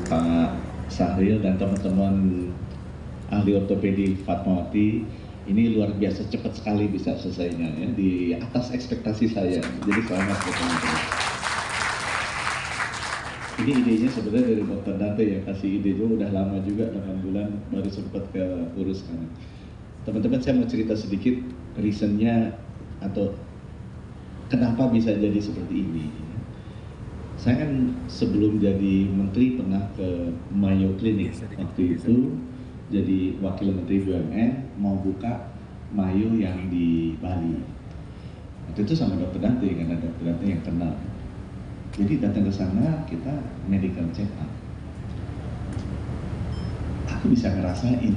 Pak Sahril dan teman-teman ahli ortopedi Fatmawati. Ini luar biasa cepat sekali bisa selesainya ya, di atas ekspektasi saya. Jadi selamat buat teman-teman. Ini idenya sebenarnya dari Dr. Dante ya, kasih ide juga udah lama juga, 8 bulan baru sempat ke uruskan. Teman-teman, saya mau cerita sedikit reasonnya atau kenapa bisa jadi seperti ini. Saya kan sebelum jadi menteri pernah ke Mayo Clinic, waktu itu jadi wakil menteri BUMN mau buka Mayo yang di Bali. Waktu itu sama Dr. Dante, karena Dr. Dante yang kenal. Jadi datang ke sana kita medical check up. Aku bisa ngerasain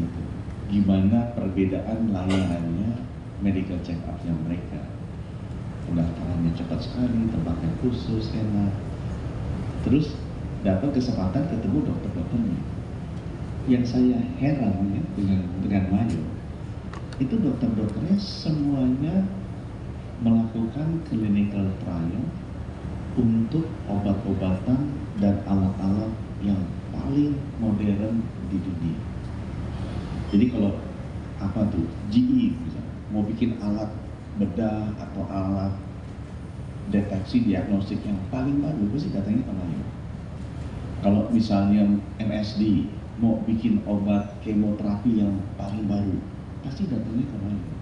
gimana perbedaan layanannya medical check up-nya mereka. Pendaftarannya cepat sekali, tempatnya khusus, enak. Terus dapat kesempatan ketemu dokter-dokternya. Yang saya heran ya, dengan Mayo, itu dokter-dokternya semuanya melakukan clinical trial untuk obat-obatan dan alat-alat yang paling modern di dunia. Jadi kalau apa tuh, GE misalnya, mau bikin alat bedah atau alat deteksi diagnostik yang paling baru, pasti datangnya ke Mayo. Kalau misalnya MSD mau bikin obat kemoterapi yang paling baru, pasti datangnya ke Mayo.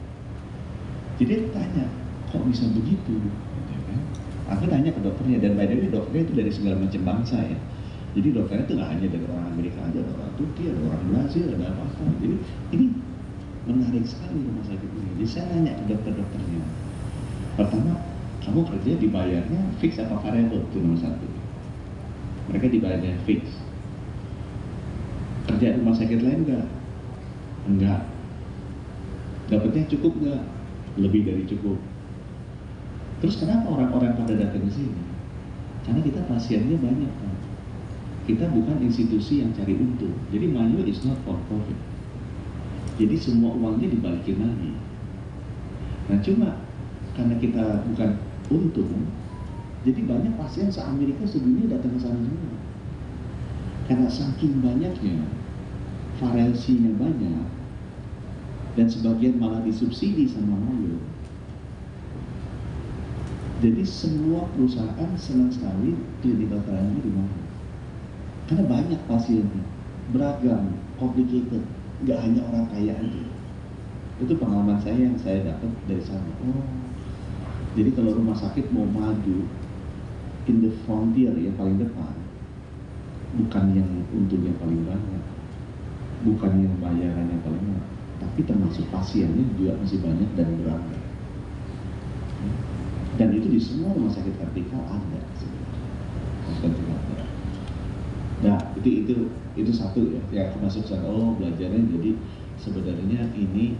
Jadi aku tanya, kok bisa begitu? Gitu kan? Aku tanya ke dokternya, dan by the way dokternya itu dari segala macam bangsa ya. Jadi dokternya itu nggak hanya dari orang Amerika aja, ada orang Turki, ada orang Brazil, ada apa-apa. Jadi ini menarik sekali rumah sakit ini. Jadi saya nanya ke dokter-dokternya, pertama, kamu kerja dibayarnya fix atau variable? Itu nomor satu. Mereka dibayarnya fix. Kerja di rumah sakit lain enggak? Enggak. Dapatnya cukup enggak? Lebih dari cukup. Terus kenapa orang-orang pada datang ke sini? Karena kita pasiennya banyak kan. Kita bukan institusi yang cari untung. Jadi Mayo is not for profit. Jadi semua uangnya dibalikin lagi. Nah cuma karena kita bukan untung, jadi banyak pasien se-Amerika sedunia datang ke sana semua. Karena saking banyaknya, valensinya banyak, dan sebagian malah disubsidi sama Mayo. Jadi semua perusahaan senang sekali clinical trial-nya di Mayo. Karena banyak pasiennya, beragam, complicated, nggak hanya orang kaya aja. Itu pengalaman saya yang saya dapat dari sana. Oh, jadi kalau rumah sakit mau maju in the frontier yang paling depan, bukan yang untungnya paling banyak, bukan yang bayarannya paling banyak, tapi termasuk pasiennya juga masih banyak dan beragam. Dan itu di semua rumah sakit vertikal ada sebenarnya. Nah itu satu ya yang aku masuk sana. Oh, belajarnya jadi sebenarnya ini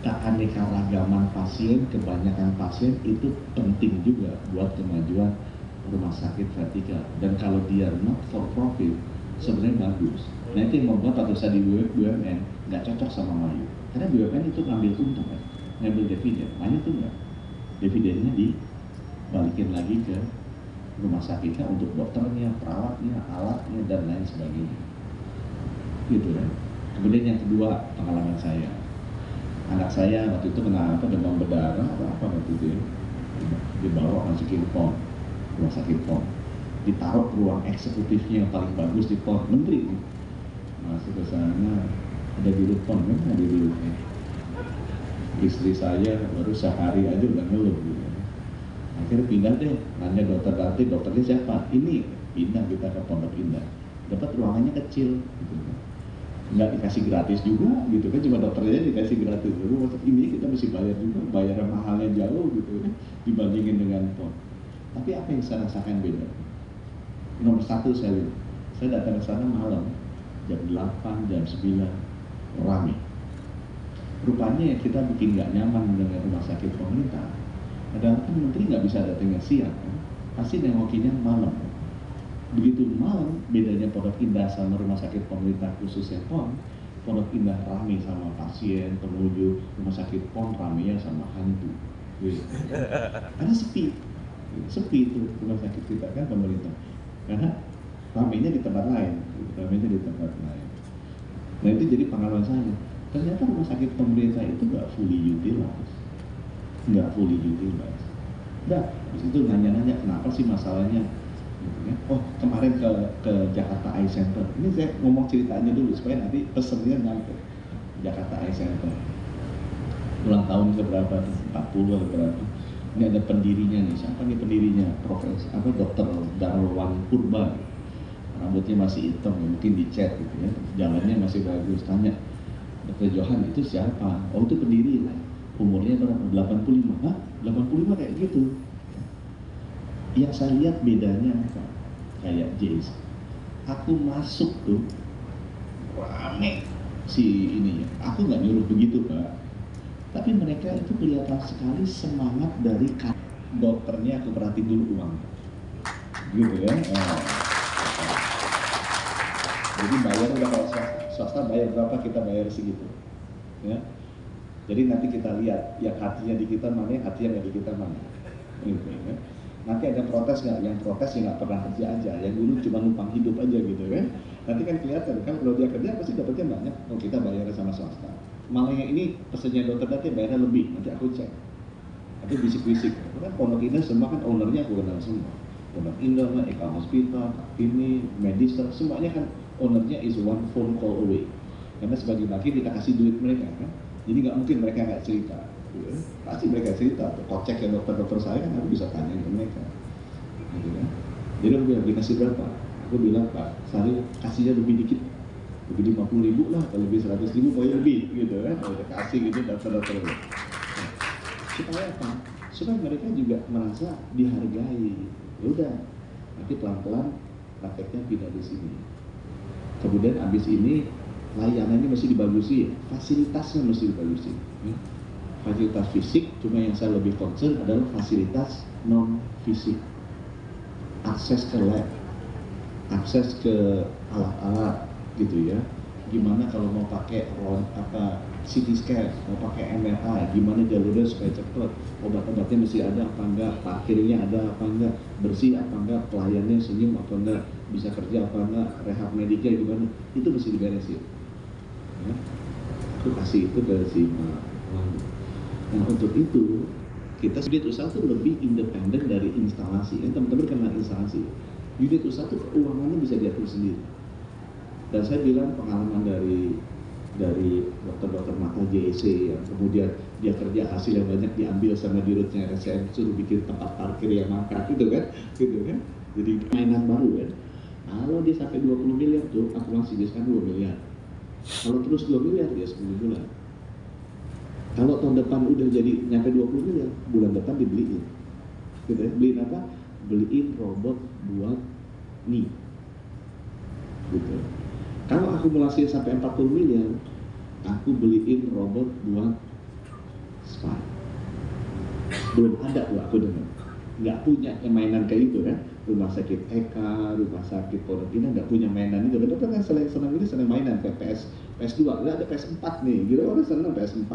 keanekaragaman pasien, kebanyakan pasien itu penting juga buat kemajuan rumah sakit vertikal. Dan kalau dia not for profit, sebenarnya bagus. Nah itu yang membuat waktu saya di BUMN nggak cocok sama Mayo. Karena BUMN itu ngambil untung kan, ngambil dividen. Mayo itu nggak. Dividennya dibalikin lagi ke rumah sakitnya untuk dokternya, perawatnya, alatnya, dan lain sebagainya. Gitu kan. Kemudian yang kedua, pengalaman saya. Anak saya waktu itu kena demam berdarah atau apa waktu itu ya. Dibawa masukin PON, rumah sakit PON. Ditaruh ruang eksekutifnya yang paling bagus di PON, menteri. Masuk ke sana, ada dirut PON, kan ada dirutnya. Istri saya baru sehari aja udah ngeluh gitu. Akhirnya pindah deh, nanya dokter Dante, dokternya siapa? Ini, pindah kita ke Pondok Indah. Dapat ruangannya kecil gitu. Nggak dikasih gratis juga gitu kan, cuma dokternya dikasih gratis. Lalu waktu ini kita mesti bayar juga, bayar mahalnya jauh gitu dibandingin dengan PON. Tapi apa yang saya rasakan beda? Nomor satu saya datang ke sana malam jam 8, jam 9 rame. Rupanya ya kita bikin nggak nyaman dengan rumah sakit pemerintah. Padahal kan menteri nggak bisa datangnya siang kan? Pasti nengokinya malam. Begitu malam, bedanya Pondok Indah sama rumah sakit pemerintah khususnya PON, Pondok Indah rame sama pasien, pengunjung, rumah sakit PON ramenya sama hantu. Gitu. Karena sepi itu rumah sakit kita kan pemerintah. Karena ramenya di tempat lain, ramenya di tempat lain. Nah itu jadi pengalaman saya. Ternyata rumah sakit pemerintah itu nggak fully utilized, nggak fully utilized. Nah, habis itu nanya-nanya kenapa sih masalahnya. Gitu ya. Oh kemarin ke Jakarta Eye Center. Ini saya ngomong ceritanya dulu supaya nanti pesennya nyampe. Jakarta Eye Center. Ulang tahun keberapa? 40 atau berapa? Ini ada pendirinya nih. Siapa nih pendirinya? Profesor Dokter Darwan Purba. Rambutnya masih hitam, mungkin dicat gitu ya. Jalannya masih bagus. Tanya, Dokter Johan itu siapa? Oh itu pendiri lah. Umurnya berapa? 85. Hah? 85 kayak gitu. Yang saya lihat bedanya apa? Kayak Jace. Aku masuk tuh rame si ini. Aku nggak nyuruh begitu Pak. Tapi mereka itu kelihatan sekali semangat dari dokternya. Aku perhatiin dulu uang. Gitu ya. Jadi bayar udah kalau swasta bayar berapa kita bayar segitu. Ya. Jadi nanti kita lihat yang hatinya di kita mana, hatinya nggak di kita mana. Gitu, ya. Nanti ada protes nggak? Yang protes ya nggak pernah kerja aja, yang dulu cuma numpang hidup aja gitu kan. Nanti kan kelihatan kan kalau dia kerja pasti dapatnya banyak. Oh kita bayar sama swasta. Malah yang ini pesennya dokter nanti bayarnya lebih. Nanti aku cek. Nanti bisik-bisik. Kan Pondok Indah semua kan ownernya aku kenal semua. Pondok Indah, Eka Hospital, ini Medistar, semuanya kan ownernya is one phone call away. Karena sebagai bagi kita kasih duit mereka kan. Jadi nggak mungkin mereka nggak cerita. Ya. Pasti mereka cerita. Kocek ya dokter-dokter saya kan aku bisa tanya ke mereka. Gitu kan. Jadi aku bilang dikasih berapa? Aku bilang Pak, saya kasihnya lebih dikit. Lebih 50.000 lah, kalau lebih 100.000 pokoknya lebih gitu kan. Udah kasih gitu dokter-dokter. Nah, supaya apa? Supaya mereka juga merasa dihargai. Ya udah, nanti pelan-pelan prakteknya pindah di sini. Kemudian abis ini layanannya mesti dibagusi, fasilitasnya mesti dibagusi. Fasilitas fisik, cuma yang saya lebih concern adalah fasilitas non fisik. Akses ke lab, akses ke alat-alat gitu ya. Gimana kalau mau pakai CT scan, mau pakai MRI, gimana jalurnya supaya cepat, obat-obatnya mesti ada apa enggak, parkirnya ada apa enggak, bersih apa enggak, pelayannya senyum apa enggak, bisa kerja apa enggak, rehab mediknya gimana, itu mesti diberesin. Ya. Aku kasih itu ke si Pak. Nah untuk itu kita unit usaha itu lebih independen dari instalasi. Teman-teman kenal instalasi. Unit usaha itu keuangannya bisa diatur sendiri. Dan saya bilang pengalaman dari dokter-dokter mata JEC yang kemudian dia kerja hasil yang banyak diambil sama dirutnya RSCM suruh bikin tempat parkir yang mangkrak gitu kan. Jadi mainan baru kan. Kalau dia sampai 20 miliar tuh aku masih biaskan 2 miliar. Kalau terus 2 miliar dia 10 bulan. Kalau tahun depan udah jadi nyampe 20 miliar, bulan depan dibeliin. Gitu ya. Beliin apa? Beliin robot buat knee. Gitu. Kalau akumulasi sampai 40 miliar, aku beliin robot buat spine. Belum ada tuh aku dengar. Nggak punya mainan kayak itu kan. Rumah sakit Eka, rumah sakit Pondok Indah nggak punya mainan itu. Betul kan senang ini senang mainan kayak PS2. Nggak ada PS4 nih. Gitu orang senang PS4.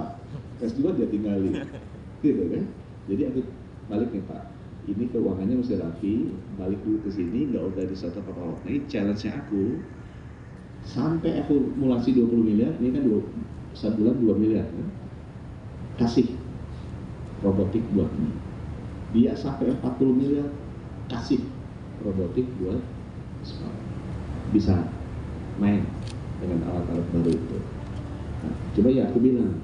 PS2 dia tinggalin. Gitu kan. Jadi aku balik nih Pak. Ini keuangannya mesti rapi. Balik dulu ke sini. Nggak usah disatu apa-apa. Nah ini challenge-nya aku. Sampai akumulasi 20 miliar, ini kan sebulan 2 miliar kan? Kasih robotik buat ini. Dia sampai 40 miliar, kasih robotik buat bisa main dengan alat-alat baru itu. Nah, coba ya aku bilang,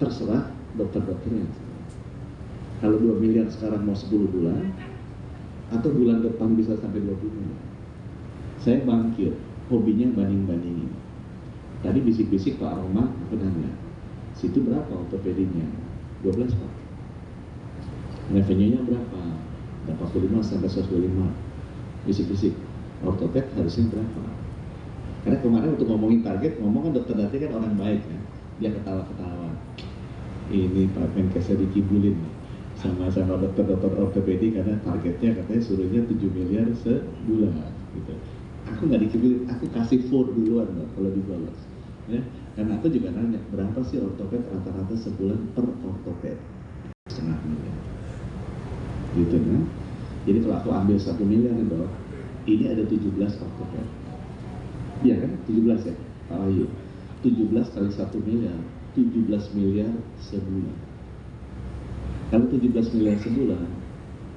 terserah dokter-dokternya. Kalau 2 miliar sekarang mau 10 bulan, atau bulan depan bisa sampai 20 miliar. Saya bangkit. Hobinya banding-bandingin. Tadi bisik-bisik Pak Roma, aku nanya, situ berapa ortopedinya? 12 Pak. Revenue-nya berapa? 45 sampai 125. Bisik-bisik. Ortoped harusnya berapa? Karena kemarin untuk ngomongin target, ngomong kan dokter Dati kan orang baik ya. Dia ketawa-ketawa. Ini Pak Menkesnya dikibulin sama dokter-dokter ortopedi karena targetnya katanya suruhnya 7 miliar sebulan gitu. Aku nggak dikibulin, aku kasih 4 duluan loh kalau dibalas ya. Karena aku juga nanya berapa sih ortoped rata-rata sebulan per ortoped, 0,5 miliar gitu kan. Jadi kalau aku ambil 1 miliar dok, ini ada 17 ortoped. Iya kan? 17 ya? Pak Wahyu. 17 kali 1 miliar, 17 miliar sebulan. Kalau 17 miliar sebulan,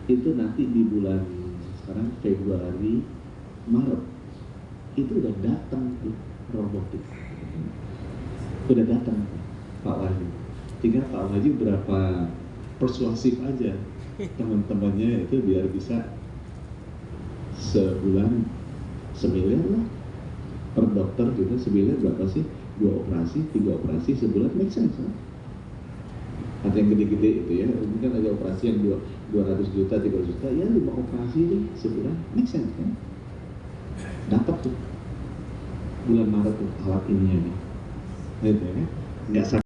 itu nanti di bulan sekarang Februari, Maret, itu udah datang tuh robotik. Udah datang Pak Wahyu. Tinggal Pak Wahyu berapa persuasif aja teman-temannya itu biar bisa sebulan semiliar lah. Per dokter juga semiliar berapa sih? 2 operasi, 3 operasi sebulan, make sense lah. Atau yang gede-gede itu ya, mungkin ada operasi yang 200 juta, 300 juta, ya 5 operasi nih sebulan, make sense kan? Dapat tuh bulan Maret tuh alat ininya nih, gitu ya, nggak